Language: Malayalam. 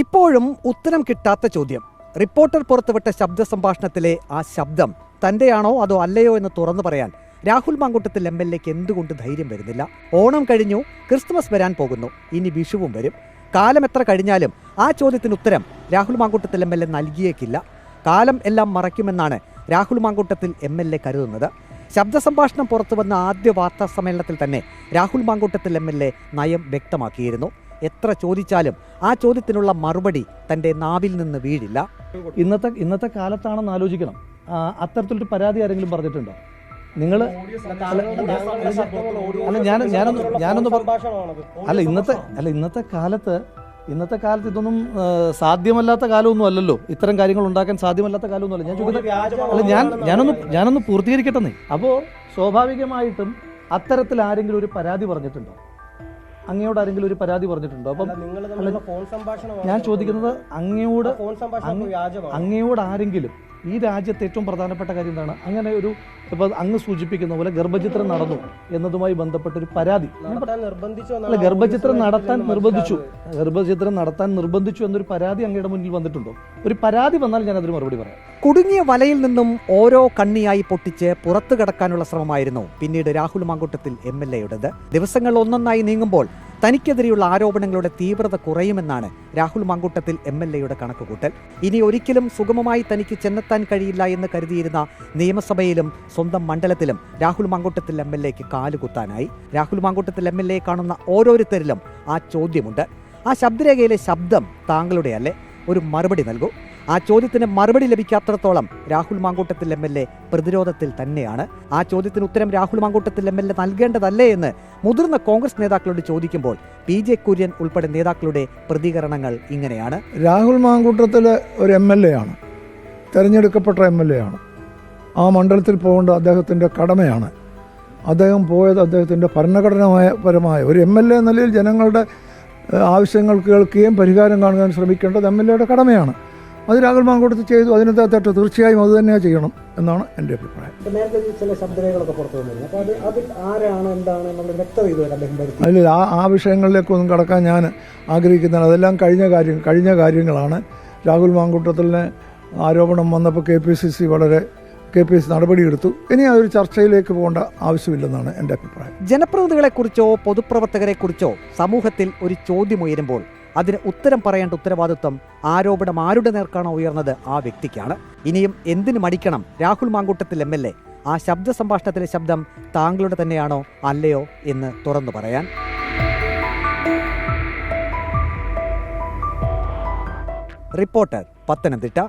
ഇപ്പോഴും ഉത്തരം കിട്ടാത്ത ചോദ്യം. റിപ്പോർട്ടർ പുറത്തുവിട്ട ശബ്ദ സംഭാഷണത്തിലെ ആ ശബ്ദം തന്റെയാണോ അതോ അല്ലയോ എന്ന് തുറന്നു പറയാൻ രാഹുൽ മാങ്കൂട്ടത്തിൽ MLAക്ക് എന്തുകൊണ്ട് ധൈര്യം വരുന്നില്ല? ഓണം കഴിഞ്ഞു, ക്രിസ്തുമസ് വരാൻ പോകുന്നു, ഇനി വിഷുവും വരും. കാലം എത്ര കഴിഞ്ഞാലും ആ ചോദ്യത്തിന് ഉത്തരം രാഹുൽ മാങ്കൂട്ടത്തിൽ MLA നൽകിയേക്കില്ല. കാലം എല്ലാം മറയ്ക്കുമെന്നാണ് രാഹുൽ മാങ്കൂട്ടത്തിൽ MLA കരുതുന്നത്. ശബ്ദ സംഭാഷണം പുറത്തുവന്ന ആദ്യ വാർത്താ സമ്മേളനത്തിൽ തന്നെ രാഹുൽ മാങ്കൂട്ടത്തിൽ MLA നയം വ്യക്തമാക്കിയിരുന്നു. എത്ര ചോദിച്ചാലും ആ ചോദ്യത്തിനുള്ള മറുപടി തന്റെ നാവിൽ നിന്ന് വീഴില്ല. ഇന്നത്തെ കാലത്താണെന്ന് ആലോചിക്കണം. അത്തരത്തിലൊരു പരാതി ആരെങ്കിലും പറഞ്ഞിട്ടുണ്ടോ? നിങ്ങൾ ഇന്നത്തെ കാലത്ത് ഇതൊന്നും സാധ്യമല്ലാത്ത കാലമൊന്നും അല്ലല്ലോ. ഇത്തരം കാര്യങ്ങൾ ഉണ്ടാക്കാൻ സാധ്യമല്ലാത്ത കാലമൊന്നുമല്ല. ഞാൻ ചോദിക്കുന്നത് ഞാനൊന്ന് പൂർത്തീകരിക്കട്ടെ. അപ്പോൾ സ്വാഭാവികമായിട്ടും അത്തരത്തിൽ ആരെങ്കിലും ഒരു പരാതി പറഞ്ഞിട്ടുണ്ടോ? അങ്ങയോട് ആരെങ്കിലും ഒരു പരാതി പറഞ്ഞിട്ടുണ്ടോ? അപ്പം ഞാൻ ചോദിക്കുന്നത് അങ്ങയോട് ആരെങ്കിലും ഈ രാജ്യത്തെ ഏറ്റവും പ്രധാനപ്പെട്ട കാര്യം എന്താണ്? അങ്ങനെ ഒരു ഇപ്പൊ അങ്ങ് സൂചിപ്പിക്കുന്ന പോലെ ഗർഭചിത്രം നടന്നു എന്നതുമായി ബന്ധപ്പെട്ട ഒരു പരാതി ഗർഭചിത്രം നടത്താൻ നിർബന്ധിച്ചു എന്നൊരു പരാതി അങ്ങയുടെ മുന്നിൽ വന്നിട്ടുണ്ടോ? ഒരു പരാതി വന്നാൽ ഞാൻ അതിന് മറുപടി പറയാം. കുടുങ്ങിയ വലയിൽ നിന്നും ഓരോ കണ്ണിയായി പൊട്ടിച്ച് പുറത്തു കടക്കാനുള്ള ശ്രമമായിരുന്നു പിന്നീട് രാഹുൽ മാങ്കൂട്ടത്തിൽ MLAയുടേത്. ദിവസങ്ങൾ ഒന്നൊന്നായി നീങ്ങുമ്പോൾ തനിക്കെതിരെയുള്ള ആരോപണങ്ങളുടെ തീവ്രത കുറയുമെന്നാണ് രാഹുൽ മാങ്കൂട്ടത്തിൽ MLAയുടെ കണക്കുകൂട്ടൽ. ഇനി ഒരിക്കലും സുഗമമായി തനിക്ക് ചെന്നെത്താൻ കഴിയില്ല എന്ന് കരുതിയിരുന്ന നിയമസഭയിലും സ്വന്തം മണ്ഡലത്തിലും രാഹുൽ മാങ്കൂട്ടത്തിൽ MLAക്ക് കാലുകുത്താനായി. രാഹുൽ മാങ്കൂട്ടത്തിൽ MLA കാണുന്ന ഓരോരുത്തരിലും ആ ചോദ്യമുണ്ട്. ആ ശബ്ദരേഖയിലെ ശബ്ദം താങ്കളുടെ അല്ലേ? ഒരു മറുപടി നൽകൂ. ആ ചോദ്യത്തിന് മറുപടി ലഭിക്കാത്തിടത്തോളം രാഹുൽ മാങ്കൂട്ടത്തിൽ MLA പ്രതിരോധത്തിൽ തന്നെയാണ്. ആ ചോദ്യത്തിന് ഉത്തരം രാഹുൽ മാങ്കൂട്ടത്തിൽ MLA നൽകേണ്ടതല്ലേ എന്ന് മുതിർന്ന കോൺഗ്രസ് നേതാക്കളോട് ചോദിക്കുമ്പോൾ PJ കുര്യൻ ഉൾപ്പെടെ നേതാക്കളുടെ പ്രതികരണങ്ങൾ ഇങ്ങനെയാണ്. രാഹുൽ മാങ്കൂട്ടത്തിൽ ഒരു MLA ആണ്, തെരഞ്ഞെടുക്കപ്പെട്ട MLA ആണ്. ആ മണ്ഡലത്തിൽ പോകേണ്ട അദ്ദേഹത്തിൻ്റെ കടമയാണ്. അദ്ദേഹം പോയത് അദ്ദേഹത്തിൻ്റെ ഭരണഘടനാപരമായ ഒരു MLA എന്ന നിലയിൽ ജനങ്ങളുടെ ആവശ്യങ്ങൾ കേൾക്കുകയും പരിഹാരം കാണുവാൻ ശ്രമിക്കേണ്ടത് MLAയുടെ കടമയാണ്. അത് രാഹുൽ മാങ്കൂട്ടത്തിൽ ചെയ്തു. അതിനകത്ത് തെറ്റ് തീർച്ചയായും അത് തന്നെയാണ് ചെയ്യണം എന്നാണ് എൻ്റെ അഭിപ്രായം. അതിൽ ആ വിഷയങ്ങളിലേക്കൊന്നും കടക്കാൻ ഞാൻ ആഗ്രഹിക്കുന്നതാണ്. അതെല്ലാം കഴിഞ്ഞ കാര്യങ്ങളാണ്. രാഹുൽ മാങ്കൂട്ടത്തിന് ആരോപണം വന്നപ്പോൾ KPCC നടപടിയെടുത്തു. ഇനി അതൊരു ചർച്ചയിലേക്ക് പോകേണ്ട ആവശ്യമില്ലെന്നാണ് എൻ്റെ അഭിപ്രായം. ജനപ്രതിനിധികളെക്കുറിച്ചോ പൊതുപ്രവർത്തകരെക്കുറിച്ചോ സമൂഹത്തിൽ ഒരു ചോദ്യം ഉയരുമ്പോൾ അതിന് ഉത്തരം പറയേണ്ട ഉത്തരവാദിത്വം ആരോപണം ആരുടെ നേർക്കാണോ ഉയർന്നത് ആ വ്യക്തിക്കാണ്. ഇനിയും എന്തിനു മടിക്കണം രാഹുൽ മാങ്കൂട്ടത്തിൽ MLA? ആ ശബ്ദ സംഭാഷണത്തിലെ ശബ്ദം താങ്കളുടെ തന്നെയാണോ അല്ലയോ എന്ന് തുറന്നു പറയാൻ. റിപ്പോർട്ടർ, പത്തനംതിട്ട.